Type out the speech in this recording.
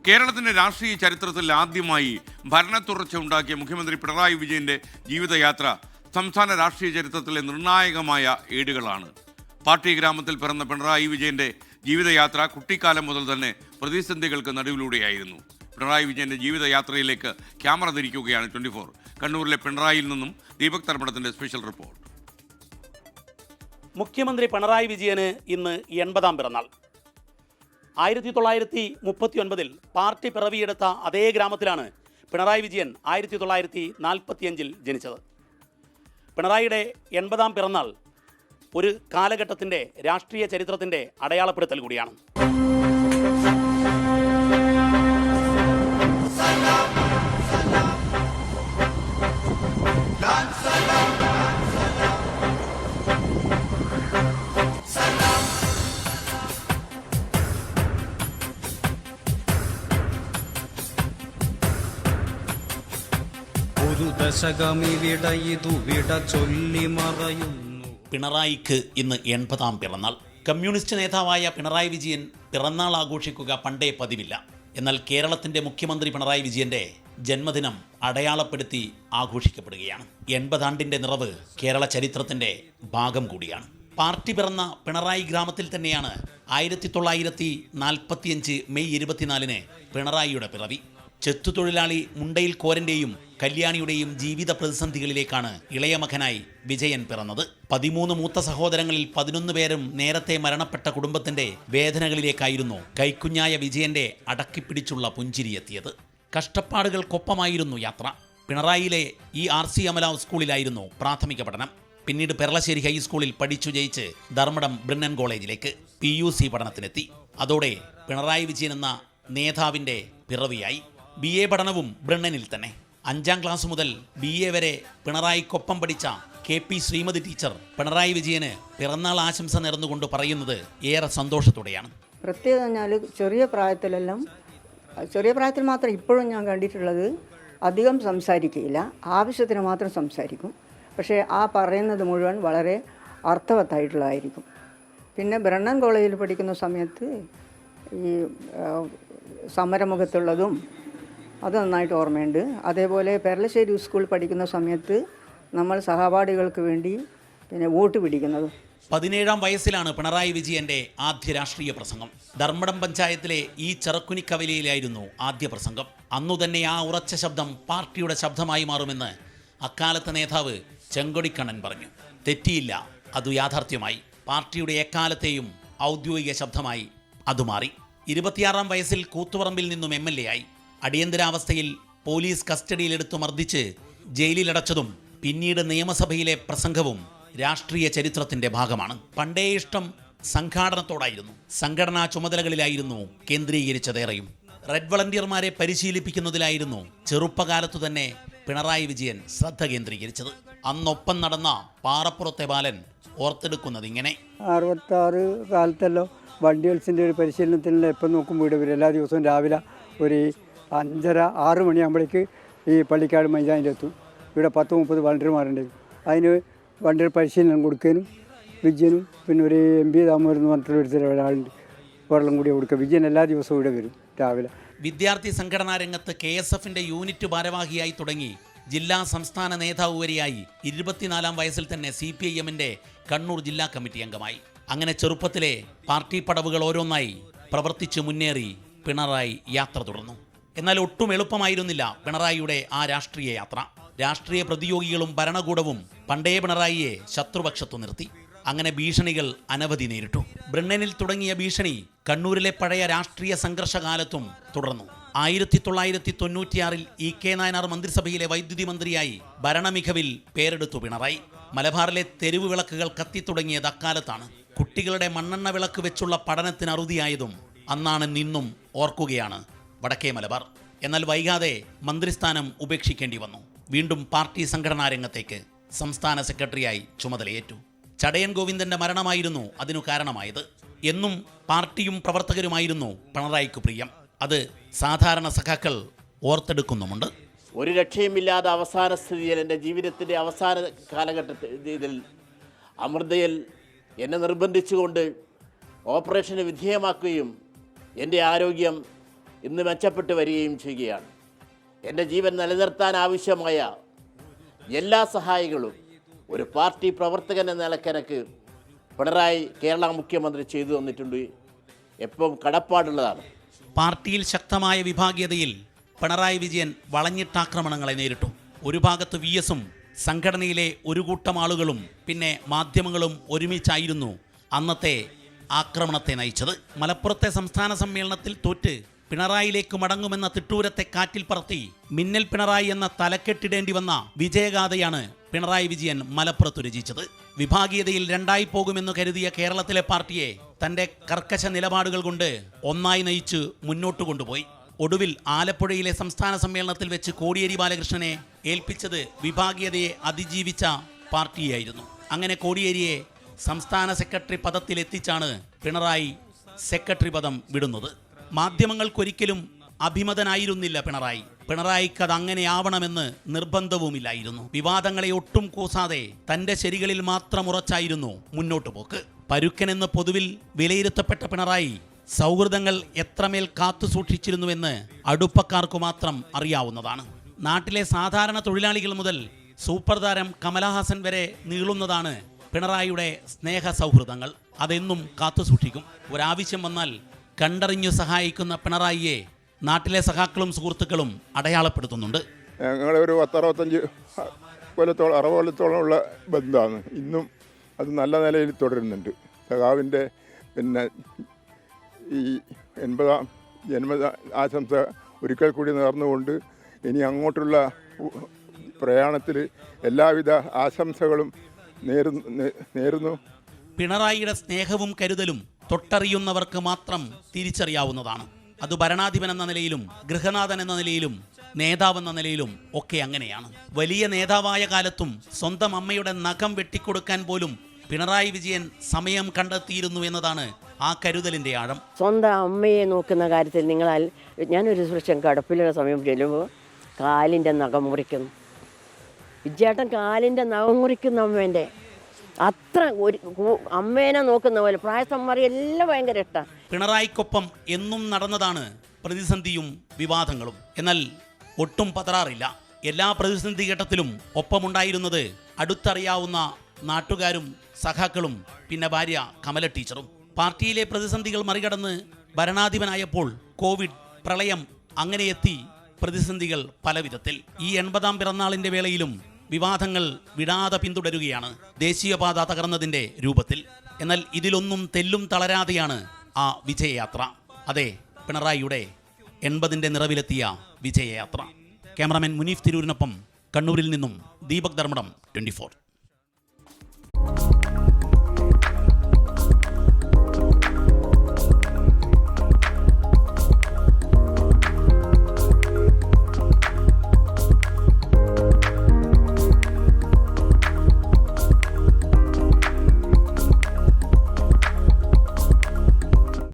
കേരളത്തിന്റെ രാഷ്ട്രീയ ചരിത്രത്തിൽ ആദ്യമായി ഭരണത്തുടർച്ച ഉണ്ടാക്കിയ മുഖ്യമന്ത്രി പിണറായി വിജയന്റെ ജീവിതയാത്ര സംസ്ഥാന രാഷ്ട്രീയ ചരിത്രത്തിലെ നിർണായകമായ ഏടുകളാണ്. പാർട്ടി ഗ്രാമത്തിൽ പിറന്ന പിണറായി വിജയന്റെ ജീവിതയാത്ര കുട്ടിക്കാലം മുതൽ തന്നെ പ്രതിസന്ധികൾക്ക് നടുവിലൂടെയായിരുന്നു. പിണറായി വിജയന്റെ ജീവിതയാത്രയിലേക്ക് ക്യാമറ തിരിക്കുകയാണ് 24. കണ്ണൂരിലെ പിണറായിയിൽ നിന്നും ദീപക് തർപ്പണത്തിന്റെ സ്പെഷ്യൽ റിപ്പോർട്ട്. മുഖ്യമന്ത്രി പിണറായി വിജയന് ഇന്ന് 80-ാം പിറന്നാൾ. 1939 പാർട്ടി പിറവിയെടുത്ത അതേ ഗ്രാമത്തിലാണ് പിണറായി വിജയൻ 1945 ജനിച്ചത്. പിണറായിയുടെ 80-ാം പിറന്നാൾ ഒരു കാലഘട്ടത്തിൻ്റെ രാഷ്ട്രീയ ചരിത്രത്തിൻ്റെ അടയാളപ്പെടുത്തൽ കൂടിയാണ്. പിണറായിക്ക് ഇന്ന് 80-ാം പിറന്നാൾ. കമ്മ്യൂണിസ്റ്റ് നേതാവായ പിണറായി വിജയൻ പിറന്നാൾ ആഘോഷിക്കുക പണ്ടേ പതിവില്ല. എന്നാൽ കേരളത്തിൻ്റെ മുഖ്യമന്ത്രി പിണറായി വിജയന്റെ ജന്മദിനം അടയാളപ്പെടുത്തി ആഘോഷിക്കപ്പെടുകയാണ്. 80 ആണ്ടിൻ്റെ നിറവ് കേരള ചരിത്രത്തിൻ്റെ ഭാഗം കൂടിയാണ്. പാർട്ടി പിറന്ന പിണറായി ഗ്രാമത്തിൽ തന്നെയാണ് 1945 മെയ് 24 പിണറായിയുടെ പിറവി. ചെത്തുതൊഴിലാളി മുണ്ടയിൽ കോരന്റെയും കല്യാണിയുടെയും ജീവിത പ്രതിസന്ധികളിലേക്കാണ് ഇളയ മകനായി വിജയൻ പിറന്നത്. 13 മൂത്ത സഹോദരങ്ങളിൽ 11 പേരും നേരത്തെ മരണപ്പെട്ട കുടുംബത്തിന്റെ വേദനകളിലേക്കായിരുന്നു കൈക്കുഞ്ഞായ വിജയന്റെ അടക്കിപ്പിടിച്ചുള്ള പുഞ്ചിരിയെത്തിയത്. കഷ്ടപ്പാടുകൾക്കൊപ്പമായിരുന്നു യാത്ര. പിണറായിയിലെ RC അമല സ്കൂളിലായിരുന്നു പ്രാഥമിക പഠനം. പിന്നീട് പെരളശ്ശേരി ഹൈസ്കൂളിൽ പഠിച്ചു ജയിച്ച് ധർമ്മടം ബ്രിണ്ണൻ കോളേജിലേക്ക് PUC പഠനത്തിനെത്തി. അതോടെ പിണറായി വിജയൻ എന്ന നേതാവിന്റെ പിറവിയായി. BA പഠനവും ബ്രിണ്ണനിൽ തന്നെ. 5-ാം ക്ലാസ് മുതൽ BA വരെ പിണറായിക്കൊപ്പം പഠിച്ച KP ശ്രീമതി ടീച്ചർ പിണറായി വിജയന് പിറന്നാൾ ആശംസ നേർന്നുകൊണ്ട് പറയുന്നത് ഏറെ സന്തോഷത്തോടെയാണ്. പ്രത്യേകം പറഞ്ഞാൽ ചെറിയ പ്രായത്തിൽ മാത്രം ഇപ്പോഴും ഞാൻ കണ്ടിട്ടുള്ളത് അധികം സംസാരിക്കുകയില്ല, ആവശ്യത്തിന് മാത്രം സംസാരിക്കും. പക്ഷേ ആ പറയുന്നത് മുഴുവൻ വളരെ അർത്ഥവത്തായിട്ടുള്ളതായിരിക്കും. പിന്നെ ബ്രണ്ണൻ കോളേജിൽ പഠിക്കുന്ന സമയത്ത് ഈ സമരമുഖത്തുള്ളതും അത് നന്നായിട്ട് ഓർമ്മയുണ്ട്. അതേപോലെ പെരളശ്ശേരി സ്കൂളിൽ പഠിക്കുന്ന സമയത്ത് നമ്മൾ സഹപാഠികൾക്ക് വേണ്ടി പിന്നെ വോട്ട് പിടിക്കുന്നതും. 17-ാം വയസ്സിലാണ് പിണറായി വിജയന്റെ ആദ്യ രാഷ്ട്രീയ പ്രസംഗം. ധർമ്മടം പഞ്ചായത്തിലെ ഈ ചെറുക്കുനിക്കവലയിലായിരുന്നു ആദ്യ പ്രസംഗം. അന്നുതന്നെ ആ ഉറച്ച ശബ്ദം പാർട്ടിയുടെ ശബ്ദമായി മാറുമെന്ന് അക്കാലത്തെ നേതാവ് ചെങ്കൊടിക്കണ്ണൻ പറഞ്ഞു. തെറ്റിയില്ല, അത് യാഥാർത്ഥ്യമായി. പാർട്ടിയുടെ എക്കാലത്തെയും ഔദ്യോഗിക ശബ്ദമായി അത് മാറി. 26-ാം വയസ്സിൽ കൂത്തുപറമ്പിൽ നിന്നും MLA ആയി. അടിയന്തരാവസ്ഥയിൽ പോലീസ് കസ്റ്റഡിയിലെടുത്തു മർദ്ദിച്ച് ജയിലിലടച്ചതും പിന്നീട് നിയമസഭയിലെ പ്രസംഗവും രാഷ്ട്രീയ ചരിത്രത്തിന്റെ ഭാഗമാണ്. പണ്ടേ ഇഷ്ടം സംഘാടനത്തോടായിരുന്നു. സംഘടനാ ചുമതലകളിലായിരുന്നു കേന്ദ്രീകരിച്ചതേറെയും. റെഡ് വളണ്ടിയർമാരെ പരിശീലിപ്പിക്കുന്നതിലായിരുന്നു ചെറുപ്പകാലത്തു തന്നെ പിണറായി വിജയൻ ശ്രദ്ധ കേന്ദ്രീകരിച്ചത്. അന്നൊപ്പം നടന്ന പാറപ്പുറത്തെ ബാലൻ ഓർത്തെടുക്കുന്നത് ഇങ്ങനെ: 66 കാലത്തല്ലോ വണ്ടികൾസിൻ്റെ ഒരു പരിശീലനത്തിന് എപ്പം നോക്കുമ്പോൾ ഇവിടെ വരും. എല്ലാ ദിവസവും രാവിലെ ഒരു 5:30-6 മണിയാകുമ്പോഴേക്ക് ഈ പള്ളിക്കാട് മൈതാനിലെത്തും. ഇവിടെ 10-30 വളണ്ടിയർമാരുണ്ട്. അതിന് വണ്ടികൾ പരിശീലനം കൊടുക്കാനും വിജയനും പിന്നെ ഒരു MP ദാമോദരൻ എന്ന് പറഞ്ഞിട്ടുള്ള ഒരാളുണ്ട്, വെള്ളം കൂടി കൊടുക്കുക. വിജയൻ എല്ലാ ദിവസവും ഇവിടെ വരും രാവിലെ. വിദ്യാർത്ഥി സംഘടനാ രംഗത്ത് KSFന്റെ യൂണിറ്റ് ഭാരവാഹിയായി തുടങ്ങി ജില്ലാ സംസ്ഥാന നേതാവ് വരെയായി 24-ാം വയസ്സിൽ തന്നെ CPIMന്റെ കണ്ണൂർ ജില്ലാ കമ്മിറ്റി അംഗമായി. അങ്ങനെ ചെറുപ്പത്തിലെ പാർട്ടി പടവുകൾ ഓരോന്നായി പ്രവർത്തിച്ച് മുന്നേറി പിണറായി യാത്ര തുടർന്നു. എന്നാൽ ഒട്ടും എളുപ്പമായിരുന്നില്ല പിണറായിയുടെ ആ രാഷ്ട്രീയ യാത്ര. രാഷ്ട്രീയ പ്രതിയോഗികളും ഭരണകൂടവും പണ്ടേ പിണറായിയെ ശത്രുപക്ഷത്തു നിർത്തി. അങ്ങനെ ഭീഷണികൾ അനവധി നേരിട്ടു. ബ്രിണ്ണനിൽ തുടങ്ങിയ ഭീഷണി കണ്ണൂരിലെ പഴയ രാഷ്ട്രീയ സംഘർഷകാലത്തും തുടർന്നു. 1996-ൽ EK നായനാർ മന്ത്രിസഭയിലെ വൈദ്യുതി മന്ത്രിയായി ഭരണമികവിൽ പേരെടുത്തു പിണറായി. മലബാറിലെ തെരുവ് വിളക്കുകൾ കത്തിത്തുടങ്ങിയത് അക്കാലത്താണ്. കുട്ടികളുടെ മണ്ണെണ്ണ വിളക്ക് വെച്ചുള്ള പഠനത്തിന് അറുതിയായതും അന്നാണ് നിന്നും ഓർക്കുകയാണ് വടക്കേ മലബാർ. എന്നാൽ വൈകാതെ മന്ത്രിസ്ഥാനം ഉപേക്ഷിക്കേണ്ടി വന്നു. വീണ്ടും പാർട്ടി സംഘടനാ രംഗത്തേക്ക് സംസ്ഥാന സെക്രട്ടറിയായി ചുമതലയേറ്റു. ചടയൻ ഗോവിന്ദന്റെ മരണമായിരുന്നു അതിനു കാരണമായത്. എന്നും പാർട്ടിയും പ്രവർത്തകരുമായിരുന്നു പിണറായിക്ക് പ്രിയം. അത് സാധാരണ സഖാക്കൾ ഓർത്തെടുക്കുന്നുമുണ്ട്. ഒരു രക്ഷയുമില്ലാതെ അവസാന സ്ഥിതിയിൽ എൻ്റെ ജീവിതത്തിൻ്റെ അവസാന കാലഘട്ടത്തിൽ അമൃതയിൽ എന്നെ നിർബന്ധിച്ചുകൊണ്ട് ഓപ്പറേഷന് വിധേയമാക്കുകയും എൻ്റെ ആരോഗ്യം ഇന്ന് മെച്ചപ്പെട്ടു വരികയും ചെയ്യുകയാണ്. എൻ്റെ ജീവൻ നിലനിർത്താൻ ആവശ്യമായ എല്ലാ സഹായങ്ങളും ഒരു പാർട്ടി പ്രവർത്തകൻ എന്ന നിലയ്ക്ക് പിണറായി കേരള മുഖ്യമന്ത്രി ചെയ്തു തന്നിട്ടുണ്ട്. എപ്പം കടപ്പാടുള്ളതാണ്. പാർട്ടിയിൽ ശക്തമായ വിഭാഗീയതയിൽ പിണറായി വിജയൻ വളഞ്ഞിട്ടാക്രമണങ്ങളെ നേരിട്ടു. ഒരു ഭാഗത്ത് VS-ഉം സംഘടനയിലെ ഒരു കൂട്ടം ആളുകളും പിന്നെ മാധ്യമങ്ങളും ഒരുമിച്ചായിരുന്നു അന്നത്തെ ആക്രമണത്തെ നയിച്ചത്. മലപ്പുറത്തെ സംസ്ഥാന സമ്മേളനത്തിൽ തോറ്റ് പിണറായിലേക്ക് മടങ്ങുമെന്ന തിട്ടൂരത്തെ കാറ്റിൽ പറത്തി മിന്നൽ പിണറായി എന്ന തലക്കെട്ടിടേണ്ടി വന്ന വിജയഗാഥയാണ് പിണറായി വിജയൻ മലപ്പുറത്ത് രചിച്ചത്. വിഭാഗീയതയിൽ രണ്ടായി പോകുമെന്ന് കരുതിയ കേരളത്തിലെ പാർട്ടിയെ തൻ്റെ കർക്കശ നിലപാടുകൾ കൊണ്ട് ഒന്നായി നയിച്ച് മുന്നോട്ട് കൊണ്ടുപോയി. ഒടുവിൽ ആലപ്പുഴയിലെ സംസ്ഥാന സമ്മേളനത്തിൽ വെച്ച് കോടിയേരി ബാലകൃഷ്ണനെ ഏൽപ്പിച്ചത് വിഭാഗീയതയെ അതിജീവിച്ച പാർട്ടിയായിരുന്നു. അങ്ങനെ കോടിയേരിയെ സംസ്ഥാന സെക്രട്ടറി പദത്തിലെത്തിച്ചാണ് പിണറായി സെക്രട്ടറി പദം വിടുന്നത്. മാധ്യമങ്ങൾക്കൊരിക്കലും അഭിമതനായിരുന്നില്ല പിണറായിക്ക് അത് അങ്ങനെയാവണമെന്ന് നിർബന്ധവുമില്ലായിരുന്നു. വിവാദങ്ങളെ ഒട്ടും കൂസാതെ തൻ്റെ ശരികളിൽ മാത്രം ഉറച്ചായിരുന്നു മുന്നോട്ടു പോക്ക്. പരുക്കനെന്ന് പൊതുവിൽ വിലയിരുത്തപ്പെട്ട പിണറായി സൗഹൃദങ്ങൾ എത്രമേൽ കാത്തു സൂക്ഷിച്ചിരുന്നുവെന്ന് അടുപ്പക്കാർക്കു മാത്രം അറിയാവുന്നതാണ്. നാട്ടിലെ സാധാരണ തൊഴിലാളികൾ മുതൽ സൂപ്പർ താരം കമലഹാസൻ വരെ നീളുന്നതാണ് പിണറായിയുടെ സ്നേഹ സൗഹൃദങ്ങൾ. അതെന്നും കാത്തു സൂക്ഷിക്കും. ഒരാവശ്യം വന്നാൽ കണ്ടറിഞ്ഞു സഹായിക്കുന്ന പിണറായിയെ നാട്ടിലെ സഖാക്കളും സുഹൃത്തുക്കളും അടയാളപ്പെടുത്തുന്നുണ്ട്. ഞങ്ങളെ ഒരു 10-65 കൊല്ലത്തോളം 60 കൊല്ലത്തോളമുള്ള ബന്ധമാണ്. ഇന്നും അത് നല്ല നിലയിൽ തുടരുന്നുണ്ട്. സഖാവിൻ്റെ പിന്നെ ഈ 80ാം ജന്മ ആശംസ ഒരിക്കൽ കൂടി നേർന്നുകൊണ്ട് ഇനി അങ്ങോട്ടുള്ള പ്രയാണത്തിൽ എല്ലാവിധ ആശംസകളും നേരുന്നു. പിണറായിയുടെ സ്നേഹവും കരുതലും തൊട്ടറിയുന്നവർക്ക് മാത്രം തിരിച്ചറിയാവുന്നതാണ്. അത് ഭരണാധിപൻ എന്ന നിലയിലും ഗൃഹനാഥൻ എന്ന നിലയിലും നേതാവെന്ന നിലയിലും ഒക്കെ അങ്ങനെയാണ്. വലിയ നേതാവായ കാലത്തും സ്വന്തം അമ്മയുടെ നഖം വെട്ടിക്കൊടുക്കാൻ പോലും പിണറായി വിജയൻ സമയം കണ്ടെത്തിയിരുന്നു എന്നതാണ് ആ കരുതലിൻ്റെ ആഴം. സ്വന്തം അമ്മയെ നോക്കുന്ന കാര്യത്തിൽ ഞാനൊരു സുരക്ഷം കടപ്പിലുള്ള സമയം ചെല്ലുമ്പോൾ കാലിൻ്റെ നഖം മുറിക്കുന്നു. വിജയേട്ടൻ കാലിൻ്റെ നഖം മുറിക്കുന്ന അമ്മേൻ്റെ അത്ര അമ്മേനെ നോക്കുന്ന പോലെ പ്രായസമ്മറി എല്ലാം ഭയങ്കര ഇഷ്ടമാണ്. പിണറായിക്കൊപ്പം എന്നും നടന്നതാണ് പ്രതിസന്ധിയും വിവാദങ്ങളും. എന്നാൽ ഒട്ടും പതറാറില്ല. എല്ലാ പ്രതിസന്ധി ഘട്ടത്തിലും ഒപ്പമുണ്ടായിരുന്നത് അടുത്തറിയാവുന്ന നാട്ടുകാരും സഖാക്കളും പിന്നെ ഭാര്യ കമല ടീച്ചറും. പാർട്ടിയിലെ പ്രതിസന്ധികൾ മറികടന്ന് ഭരണാധിപനായപ്പോൾ കോവിഡ്, പ്രളയം അങ്ങനെ എത്തി പ്രതിസന്ധികൾ പല വിധത്തിൽ. ഈ 80ാം പിറന്നാളിൻ്റെ വേളയിലും വിവാദങ്ങൾ വിടാതെ പിന്തുടരുകയാണ് ദേശീയപാത തകർന്നതിൻ്റെ രൂപത്തിൽ. എന്നാൽ ഇതിലൊന്നും തെല്ലും തളരാതെയാണ് ആ വിജയയാത്ര. അതെ, പിണറായിയുടെ 80ൻ്റെ നിറവിലെത്തിയ വിജയയാത്ര. ക്യാമറാമാൻ മുനീഫ് തിരൂരിനൊപ്പം കണ്ണൂരിൽ നിന്നും ദീപക് ധർമ്മടം, 24.